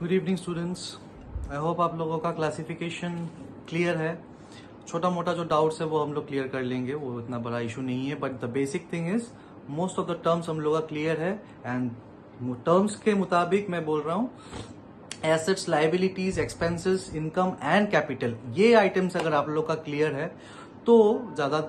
Good evening students. I hope आप लोगों का क्लासिफिकेशन क्लियर है। छोटा मोटा जो डाउट्स है वो हम लोग क्लियर कर लेंगे, वो इतना बड़ा इशू नहीं है। But the basic thing is most of the terms हम लोग का क्लियर है। एंड टर्म्स के मुताबिक मैं बोल रहा हूँ, assets, liabilities, expenses, income and capital, ये आइटम्स अगर आप लोग का क्लियर है तो ज्यादा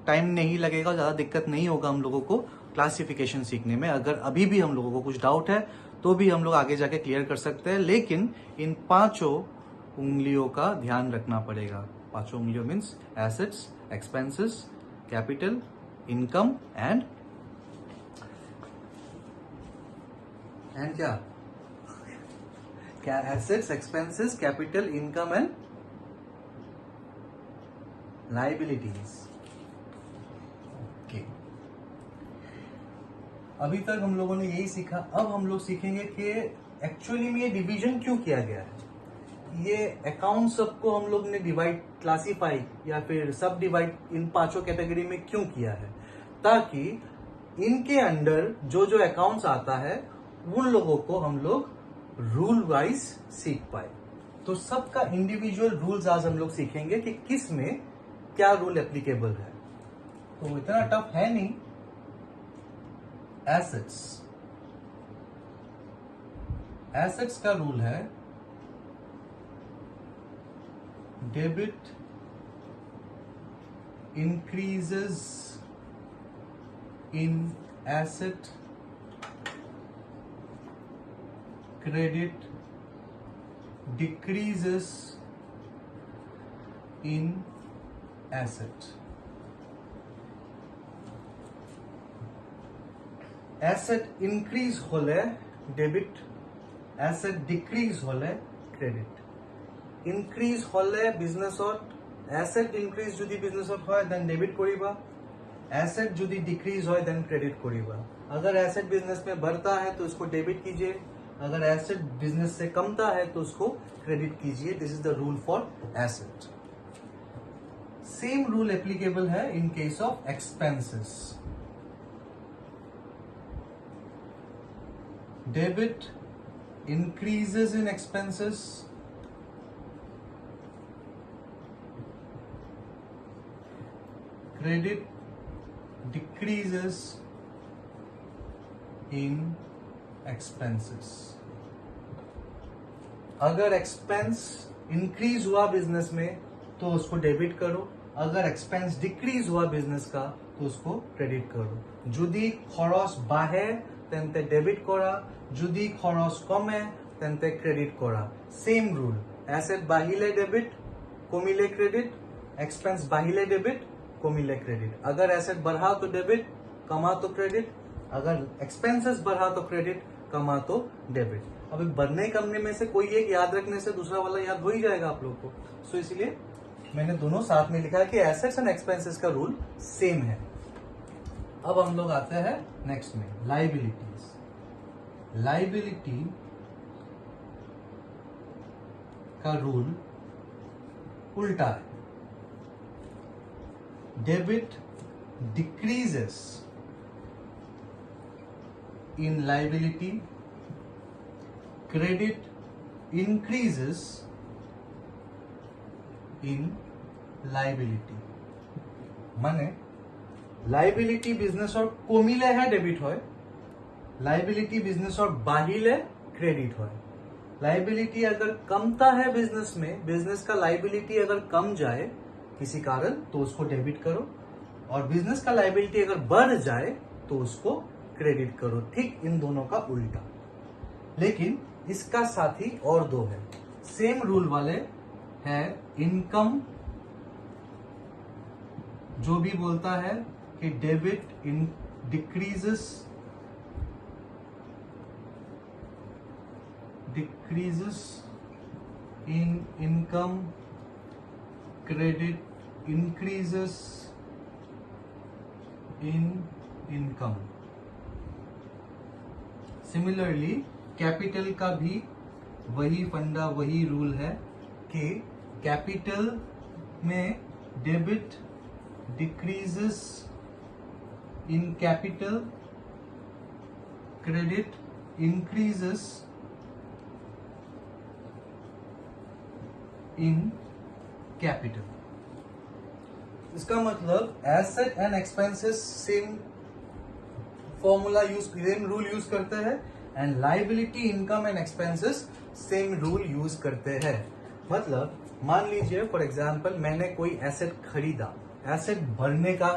टाइम नहीं लगेगा, ज्यादा दिक्कत नहीं होगा हम लोगों को क्लासिफिकेशन सीखने में। अगर अभी भी हम लोगों को कुछ डाउट है तो भी हम लोग आगे जाके क्लियर कर सकते हैं, लेकिन इन पांचों उंगलियों का ध्यान रखना पड़ेगा। पांचों उंगलियों means assets, expenses, capital, income and क्या assets, expenses, capital, income and liabilities. Okay, अभी तक हम लोगों ने यही सीखा। अब हम लोग सीखेंगे कि एक्चुअली में ये डिवीजन क्यों किया गया है। ये अकाउंट सबको हम लोग ने डिवाइड, क्लासिफाई या फिर सब डिवाइड इन पांचों कैटेगरी में क्यों किया है, ताकि इनके अंडर जो जो अकाउंट्स आता है उन लोगों को हम लोग रूल वाइज सीख पाए। तो सबका इंडिविजुअल रूल्स आज हम लोग सीखेंगे कि किस में क्या रूल एप्लीकेबल है। तो इतना टफ है नहीं। एसेट्स का रूल है debit increases in asset, credit decreases in asset. Asset increase होले डेबिट, एसेट डिक्रीज होले क्रेडिट। इंक्रीज होले बिजनेसत एसेट इंक्रीज যদি বিজনেসত হয় দেন डेबिट करिबा, एसेट যদি डिक्रीज হয় देन क्रेडिट करिबा। अगर एसेट बिजनेस में बढ़ता है तो उसको डेबिट कीजिए, अगर एसेट बिजनेस से कमता है तो उसको क्रेडिट कीजिए। This is the rule for asset. Same rule applicable है in case of expenses. Debit increases in expenses, credit decreases in expenses। अगर एक्सपेंस इंक्रीज हुआ बिजनेस में तो उसको डेबिट करो, अगर एक्सपेंस डिक्रीज हुआ बिजनेस का तो उसको क्रेडिट करो। যদি খরচ বাড়ে তেন্তে ডেবিট করা, যদি খরচ কমে তেন্তে ক্রেডিট করা। সেম রুল, অ্যাসেট বাড়িলে ডেবিট, কমিলে ক্রেডিট, एक्सपेंस बाहिले डेबिट, कमिले क्रेडिट। अगर एसेट बढ़ा तो डेबिट, कमा तो क्रेडिट, अगर एक्सपेंसेस बढ़ा तो क्रेडिट, कमा तो डेबिट। अभी बढ़ने कमने में से कोई एक याद रखने से दूसरा वाला याद हो ही जाएगा आप लोग को। सो इसलिए मैंने दोनों साथ में लिखा है कि एसेट्स एंड एक्सपेंसेस का रूल सेम है। अब हम लोग आते हैं नेक्स्ट में लाइबिलिटीज। लाइबिलिटी का रूल उल्टा है। Debit decreases in liability, credit increases in liability. माने लाइबिलिटी बिजनेस और कमिले है डेबिट है, लाइबिलिटी बिजनेस और बाहिले क्रेडिट है। लाइबिलिटी अगर कमता है बिजनेस में, बिजनेस का लाइबिलिटी अगर कम जाए किसी कारण तो उसको डेबिट करो, और बिजनेस का लाइबिलिटी अगर बढ़ जाए तो उसको क्रेडिट करो। ठीक इन दोनों का उल्टा। लेकिन इसका साथी और दो है सेम रूल वाले है। इनकम जो भी बोलता है कि debit in decreases in income, credit increases in income. Similarly capital का भी वही फंडा, वही रूल है कि कैपिटल में debit decreases in capital, credit increases in capital. इसका मतलब asset and expenses same formula same rule use करते हैं, and liability income and expenses same rule use करते हैं। मतलब मान लीजिए फॉर एग्जांपल मैंने कोई एसेट खरीदा, एसेट भरने का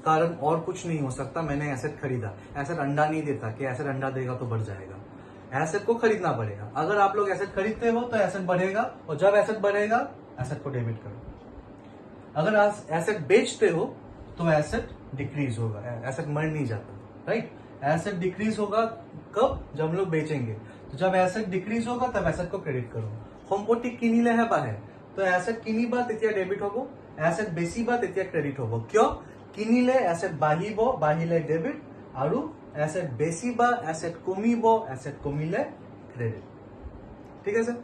कारण और कुछ नहीं हो सकता, मैंने एसेट खरीदा। एसेट अंडा नहीं देता कि एसेट अंडा देगा तो बढ़ जाएगा, एसेट को खरीदना पड़ेगा। अगर आप लोग एसेट खरीदते हो तो एसेट बढ़ेगा, और जब एसेट बढ़ेगा एसेट को डेबिट करो। अगर आप एसेट बेचते हो तो एसेट डिक्रीज होगा, एसेट मर नहीं जाता, राइट। एसेट डिक्रीज होगा कब? जब हम लोग बेचेंगे। तो जब एसेट डिक्रीज होगा तब एसेट को क्रेडिट करो। সম্পত্তি কিনিলেহে বাঢ়ে, তো এসেট কিনিবা তেতিয়া ডেবিট হব, এসেট বেচিবা তেতিয়া ক্রেডিট হব। কিয়? কিনিলে এসেট বাঢ়িব, বাঢ়িলে ডেবিট, আৰু एसेट बेचिबा एसेट कमिब, एसेट कमिले क्रेडिट। ठीक है सर।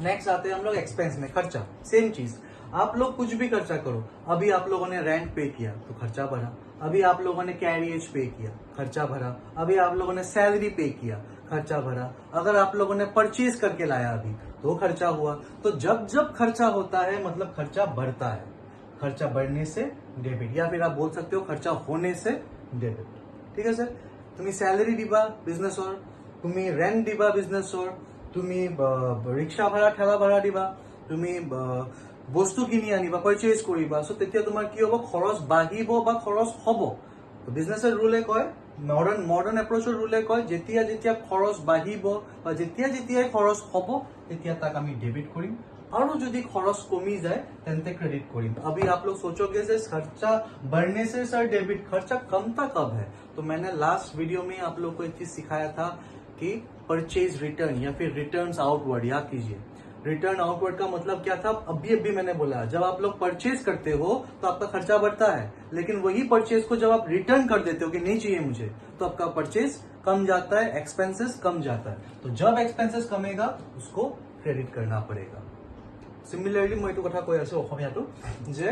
नेक्स्ट आते हैं हम लोग एक्सपेंस में, खर्चा। सेम चीज, आप लोग कुछ भी खर्चा करो। अभी आप लोगों ने रेंट पे किया तो खर्चा बढ़ा, अभी आप लोगों ने कैरियज पे किया खर्चा भरा, अभी आप लोगों ने सैलरी पे किया खर्चा भरा, अगर आप लोगों ने परचेज करके लाया अभी तो खर्चा हुआ। तो जब जब खर्चा होता है मतलब खर्चा बढ़ता है, खर्चा बढ़ने से डेबिट, या फिर आप बोल सकते हो खर्चा होने से डेबिट। ठीक है सर। तुम्ही सैलरी दिबा बिजनेसर, तुम्ही रेंट दिबा बिजनेसर, तुम्ही रिक्शा भाड़ा ठेला भाड़ा दिबा, तुम्ही বস্তু কিনি আনিবা, পারচেজ কৰিবা, সো তেতিয়া তোমাৰ কি হ'ব? খৰচ বাঢ়িব বা খৰচ হ'ব। বিজনেছৰ ৰুলে কয়, মডাৰ্ণ এপ্ৰচৰ ৰুলে কয়, যেতিয়া যেতিয়া খৰচ বাঢ়িব বা যেতিয়া যেতিয়াই খৰচ হ'ব তেতিয়া তাক আমি ডেবিট কৰিম, और यदि खरच कमी जाए तेंते क्रेडिट करीम। अभी आप लोग सोचोगे से खर्चा बढ़ने से सर डेबिट, खर्चा कमता कब है? तो मैंने लास्ट वीडियो में आप लोग को एक चीज सिखाया था कि परचेज रिटर्न या फिर रिटर्न्स आउटवर्ड। याद कीजिए, रिटर्न आउटवर्ड का मतलब क्या था? अभी मैंने बोला, जब आप लोग परचेज करते हो तो आपका खर्चा बढ़ता है, लेकिन वही परचेज को जब आप रिटर्न कर देते हो कि नहीं चाहिए मुझे, तो आपका परचेज कम जाता है, एक्सपेंसेस कम जाता है। तो जब एक्सपेंसेस कमेगा उसको क्रेडिट करना पड़ेगा। सिमिलारली मैं এইটো কথা কৈ আছো অসমীয়াটো, যে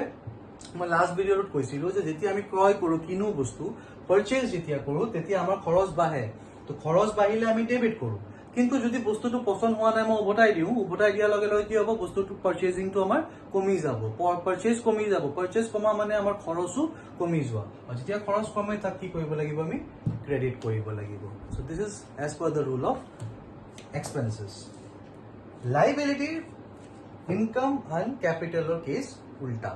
মই লাষ্ট ভিডিঅ'ত কৈছিলো যে যেতিয়া আমি ক্ৰয় কৰো, কিনো বস্তু, পারচেজ যেতিয়া কৰো তেতিয়া আমাৰ খৰচ বাঢ়ে। তো খৰচ বাঢ়িলে আমি ডেবিট কৰো, কিন্তু যদি বস্তুটো পছন্দ হোৱা নাই মই উভতাই দিওঁ, উভতাই দিয়াৰ লগে লগে কি হ'ব? বস্তুটো পারচেজিংটো আমাৰ কমি যাব, পারচেজ কমি যাব। পারচেজ কমা মানে আমাৰ খৰচো কমি যোৱা, আৰু যেতিয়া খৰচ কমে তাক কি কৰিব লাগিব? আমি ক্ৰেডিট কৰিব লাগিব। So this is as per the rule of expenses. Liability income and ক্যাপিটালৰ কেছ উল্টা।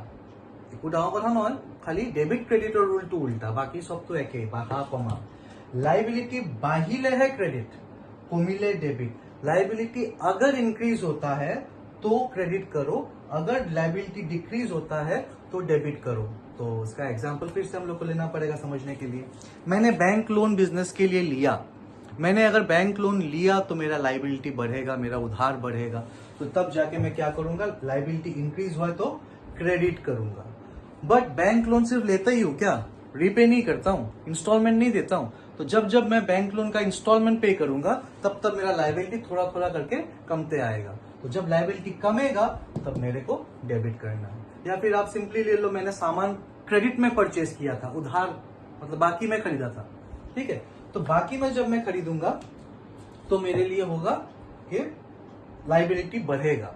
একো ডাঙৰ কথা নহয়, খালি ডেবিট ক্ৰেডিটৰ ৰুলটো উল্টা, বাকি সবটো একেই, বাঢ়া কমা। लाइबिलिटी बाढ़िलेहे क्रेडिट, कमिले डेबिट। लाइबिलिटी अगर इंक्रीज होता है तो क्रेडिट करो, अगर लाइबिलिटी डिक्रीज होता है तो डेबिट करो। तो इसका एग्जांपल फिर से हम लोग को लेना पड़ेगा समझने के लिए। मैंने बैंक लोन बिजनेस के लिए लिया, मैंने अगर बैंक लोन लिया तो मेरा लाइबिलिटी बढ़ेगा, मेरा उधार बढ़ेगा, तो तब जाके मैं क्या करूंगा? लाइबिलिटी इंक्रीज हुआ तो क्रेडिट करूंगा। बट बैंक लोन सिर्फ लेता ही हूं क्या? रीपे नहीं करता हूं, इंस्टॉलमेंट नहीं देता हूं। तो जब जब मैं बैंक लोन का इंस्टॉलमेंट पे करूंगा तब तब मेरा लाइबिलिटी थोड़ा थोड़ा करके कमते आएगा। तो जब लाइबिलिटी कमेगा तब मेरे को डेबिट करना है। या फिर आप सिंपली ले लो, मैंने सामान क्रेडिट में परचेज किया था, उधार मतलब बाकी में खरीदा था, ठीक है। तो बाकी में जब मैं खरीदूंगा तो मेरे लिए होगा कि लाइबिलिटी बढ़ेगा,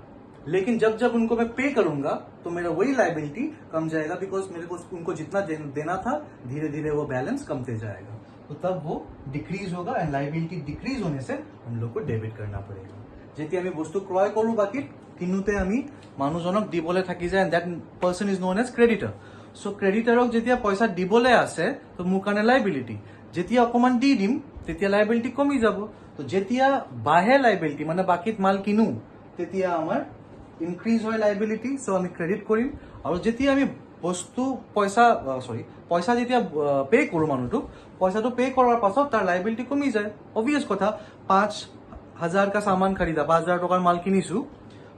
लेकिन जब जब उनको मैं पे करूंगा तो मेरा वही लाइबिलिटी कम जाएगा, बिकॉज मेरे को उनको जितना देना था धीरे धीरे वो बैलेंस कमते जाएगा। तो तब वो डिक्रीज होगा, एंड लाइबिलिटी डिक्रीज होने से हम लोग को डेबिट करना पड़ेगा। जेती आमी बस्तु क्रय करूं बाकी किनुते आमी मानुजनक दिबले थाकी जाय, that person is known as creditor. So क्रेडिटरक जेतिया पैसा दिबले आसे तो मोर काने लाइबिलिटी, जेतिया अकमान दी दिम तेतिया लाइबिलिटी कमी जाबो। तो जेतिया बाहे लाइबिलिटी माने बाकीत माल किनु तेतिया आमार ইনক্ৰিজ হয় লাইবিলিটি, সো আমি ক্ৰেডিট কৰিম। আৰু যেতিয়া আমি বস্তু পইচা যেতিয়া পে কৰো মানুহটোক, পইচাটো পে কৰাৰ পাছত তাৰ লাইবিলিটি কমি যায়। অবভিয়াছ কথা, 5,000 का सामान खरीदा, 5,000 টকাৰ মাল কিনিছো,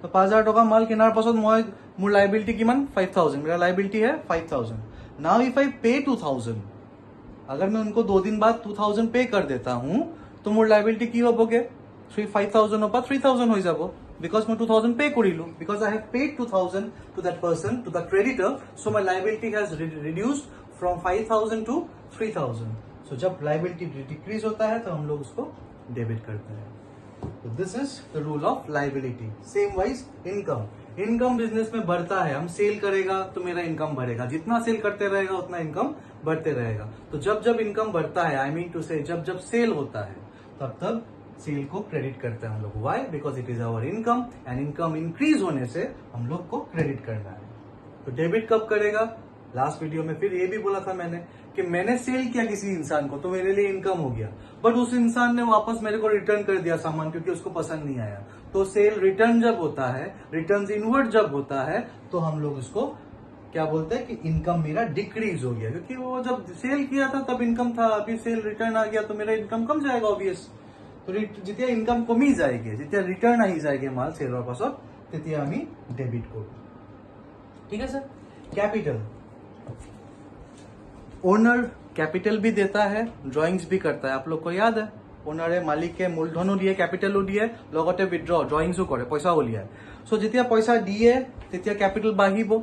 তো 5,000 টকা মাল কিনাৰ পাছত মই মোৰ লাইবিলিটি কিমান? 5,000, मेरा लाइबिलिटी है 5,000। नाउ इफ आई पे 2,000, अगर मैं उनको 2 दिन बाद 2,000 पे कर देता हूं तो मोर लाइबिलिटी কি হবগে? 5,000 পৰা 3,000 হৈ যাব, because मैं 2,000 पे करिलु, because I have paid 2,000 to that person, to the creditor, so my liability has reduced from 5,000 to 3,000. So जब liability decrease होता है तो हम लोग उसको डेबिट करते हैं। So this is the rule of liability. Same wise income. Income business में बढ़ता है, हम सेल करेगा तो मेरा इनकम बढ़ेगा, जितना सेल करते रहेगा उतना इनकम बढ़ते रहेगा। तो जब जब इनकम बढ़ता है, आई मीन टू से जब जब सेल होता है तब तब सेल को क्रेडिट करते हैं हम लोग। Why? Because it is our income and income increase होने से हम लोग को क्रेडिट करना है। तो डेबिट कब करेगा? लास्ट वीडियो में फिर ये भी बोला था मैंने कि मैंने सेल किया किसी इंसान को तो मेरे लिए इनकम हो गया, बट उस इंसान ने वापस मेरे को रिटर्न कर दिया सामान क्योंकि उसको पसंद नहीं आया। तो सेल रिटर्न जब होता है, रिटर्न इनवर्ड जब होता है, तो हम लोग उसको क्या बोलते हैं कि इनकम मेरा डिक्रीज हो गया, क्योंकि वो जब सेल किया था तब इनकम था, अभी सेल रिटर्न आ गया तो मेरा इनकम कम जाएगा ऑब्वियस। तो जितना इनकम कमी जाएगी, जितना रिटर्न आई जाएगी माल सेलर पासत, तितना आमी डेबिट करो। ठीक है सर। कैपिटल, ओनर कैपिटल भी देता है, ड्रॉइंग्स भी करता है। आप लोग को याद है, ओनरे मालिके मूलधनो दिए, कैपिटलो दिए, लगते विथड्र ड्रॉइंग्सो करे, पैसा उलियाय। सो जेतिया पैसा दिए तेतिया कैपिटल बाढ़िब,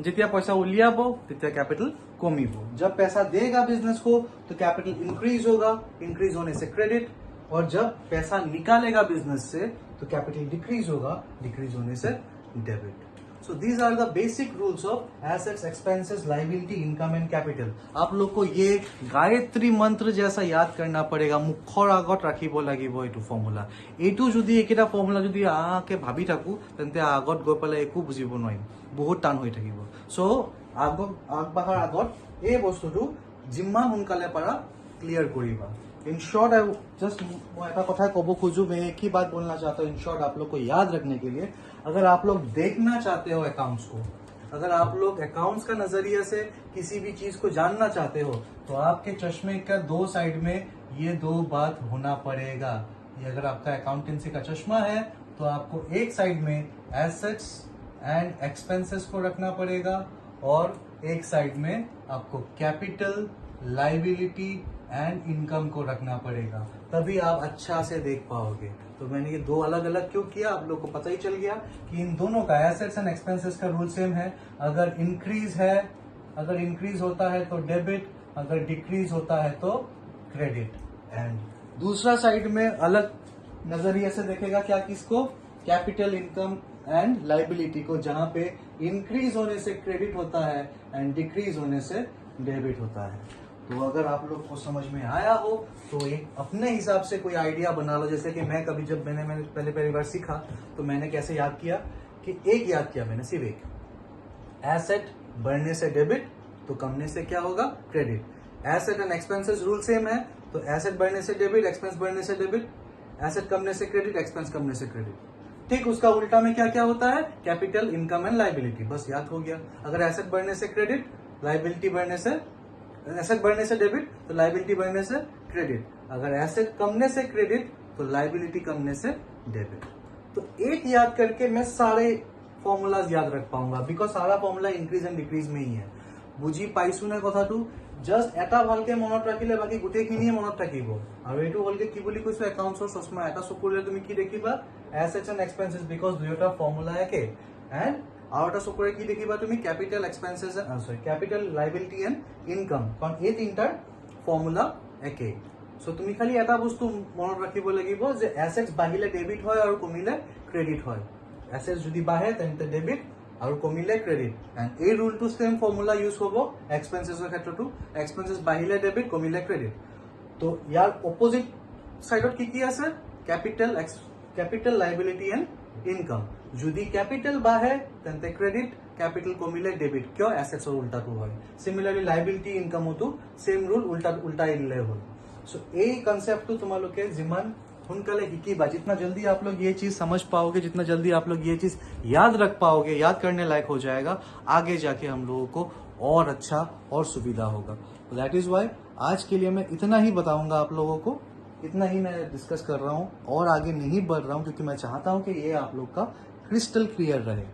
जेतिया पैसा उलियाब तेतिया कैपिटल कमिब। जब पैसा देगा बिजनेस को तो कैपिटल इंक्रीज होगा, इंक्रीज होने से क्रेडिट, और जब पैसा निकालेगा बिजनेस से तो कैपिटल डिक्रीज होगा, डिक्रीज होने से debit. So these are the basic rules of assets, expenses, liability, income and capital. आप लोग को ये गायत्री मंत्र जैसा याद करना पड़ेगा, मुखर आगत राखिब লাগিব এইটো ফৰ্মুলা। এইটো যদি একেটা ফৰ্মুলা যদি আকে ভাবি থাকো তেন্তে আগত গৈ পেলাই একো বুজিব নোৱাৰিম, বহুত টান হৈ থাকিব। সো আগবাঢ়াৰ আগত এই বস্তুটো যিমান সোনকালে পাৰা ক্লিয়াৰ কৰিবা। इन शॉर्ट आई जस्ट मैं कथा कब खोजू, मैं एक ही बात बोलना चाहता हूँ इन शॉर्ट आप लोग को याद रखने के लिए। अगर आप लोग देखना चाहते हो अकाउंट्स को, अगर आप लोग अकाउंट्स का नजरिए से किसी भी चीज को जानना चाहते हो तो आपके चश्मे का दो साइड में ये दो बात होना पड़ेगा। ये अगर आपका अकाउंटेंसी का चश्मा है तो आपको एक साइड में एसेट्स एंड एक्सपेंसेस को रखना पड़ेगा और एक साइड में आपको कैपिटल, लाइबिलिटी एंड इनकम को रखना पड़ेगा, तभी आप अच्छा से देख पाओगे। तो मैंने ये दो अलग अलग क्यों किया, आप लोग को पता ही चल गया कि इन दोनों का एसेट्स एंड एक्सपेंसेस का रूल सेम है। अगर इंक्रीज है, अगर इंक्रीज होता है तो डेबिट, अगर डिक्रीज होता है तो क्रेडिट। एंड दूसरा साइड में अलग नजरिए से देखेगा क्या, किसको? कैपिटल, इनकम एंड लाइबिलिटी को, जहां पे इंक्रीज होने से क्रेडिट होता है एंड डिक्रीज होने से डेबिट होता है। तो अगर आप लोग को समझ में आया हो तो एक अपने हिसाब से कोई आइडिया बना लो। जैसे कि मैं कभी जब मैंने पहली बार सीखा तो मैंने कैसे याद किया कि एक याद किया मैंने, सिर्फ एक, एसेट बढ़ने से डेबिट तो कमने से क्या होगा? Credit. Asset and expenses rule same है, तो एसेट बढ़ने से डेबिट, एक्सपेंस बढ़ने से डेबिट, एसेट कमने से क्रेडिट, एक्सपेंस कमने से क्रेडिट। ठीक उसका उल्टा में क्या क्या होता है? Capital, income and liability. बस याद हो गया। अगर एसेट बढ़ने से क्रेडिट, लाइबिलिटी बढ़ने से, एसेट बढ़ने से डेबिट तो लाइबिलिटी बढ़ने से क्रेडिट, अगर एसेट कमने से क्रेडिट तो लाइबिलिटी कमने से डेबिट। तो एक याद करके मैं सारे फॉर्मूलाज याद रख पाऊंगा, बिकॉज सारा फॉर्मूला इंक्रीज एंड डिक्रीज में ही है। बुझी पाइছো নে কথাটো? জাস্ট এটা ভালকে মনত ৰাখিলে বাকি গোটেইখিনিয়ে মনত থাকিব। আৰু এইটো হলকে কি বুলি কৈছো, একাউন্টছৰ চশমা। এটা চকুৰে তুমি কি দেখিবা? এছেটছ এণ্ড এক্সপেন্সেছ, বিকজ দুয়োটা ফৰ্মুলা একে। এণ্ড আৰু এটা চকুৰে কি দেখিবা তুমি? Capital, expenses, capital, liability and income, কাৰণ এই তিনিটাৰ ফৰ্মুলা একে। সো তুমি খালি এটা বস্তু মনত ৰাখিব লাগিব যে এছেটছ বাঢ়িলে ডেবিট হয় আৰু কমিলে ক্ৰেডিট হয়। এছেটছ যদি বাঢ়ে তেন্তে ডেবিট আৰু কমিলে ক্ৰেডিট। এণ্ড এই ৰুলটো সেম ফৰ্মুলা ইউজ হ'ব এক্সপেন্সেছৰ ক্ষেত্ৰতো। এক্সপেন্সেছ বাঢ়িলে ডেবিট, কমিলে ক্ৰেডিট। তো ইয়াৰ অপোজিট সাইডত কি কি আছে? Capital, liability and income. যদি ক্যাপিটাল বাঢ়ে তেন্তে ক্রেডিট, ক্যাপিটাল কমিলে ডেবিট। কিয়? এসেটছৰ উল্টাটো হয়। সিমিলারলি লাইবিলিটি, ইনকামতো সেম রুল, উল্টাই দিলে হ'ল। सो এই কনসেপ্টটো তোমালোকে যিমান সোনকালে শিকিবা, जितना जल्दी आप लोग ये चीज समझ पाओगे, जितना जल्दी आप लोग ये चीज याद रख पाओगे, याद करने लायक हो जाएगा, आगे जाके हम लोगों को और अच्छा और सुविधा होगा। तो दैट इज वाई आज के लिए मैं इतना ही बताऊंगा आप लोगों को, इतना ही मैं डिस्कस कर रहा हूँ और आगे नहीं बढ़ रहा हूँ, क्योंकि मैं चाहता हूँ कि ये आप लोग का क्रिस्टल क्लियर रहे।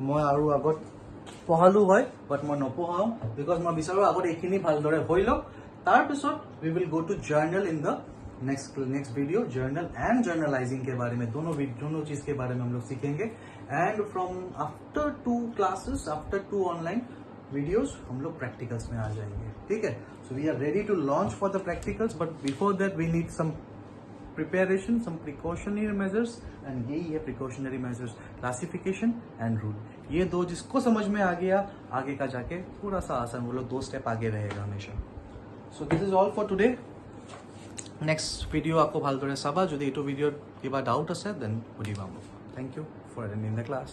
मैं আৰু আগত পঢ়ালো হয়, বাট মই নপঢ়াও, বিকজ মই বিচাৰো আগত এইখিনি ভালদৰে হৈ লওক। তাৰপিছত we will go to journal in the next video, journal and journalizing के बारे में, दोनों चीज के बारे में हम लोग सीखेंगे। And from after 2 classes, after 2 online videos हम लोग प्रैक्टिकल्स में आ जाएंगे। ठीक है, so we are ready to launch for the practicals, but before that we need some preparation, some precautionary measures, and यही है precautionary measures, classification and rule. ये दो जिसको समझ में आ गया, आगे का जाके थोड़ा सा आसान, वो लोग 2 स्टेप आगे रहेगा हमेशा। So this is all for today. Next ভিডিঅ' আকৌ ভালদৰে চাবা। যদি এইটো ভিডিঅ'ত কিবা ডাউট আছে দেন সুধিবা মোক। Thank you for attending the class.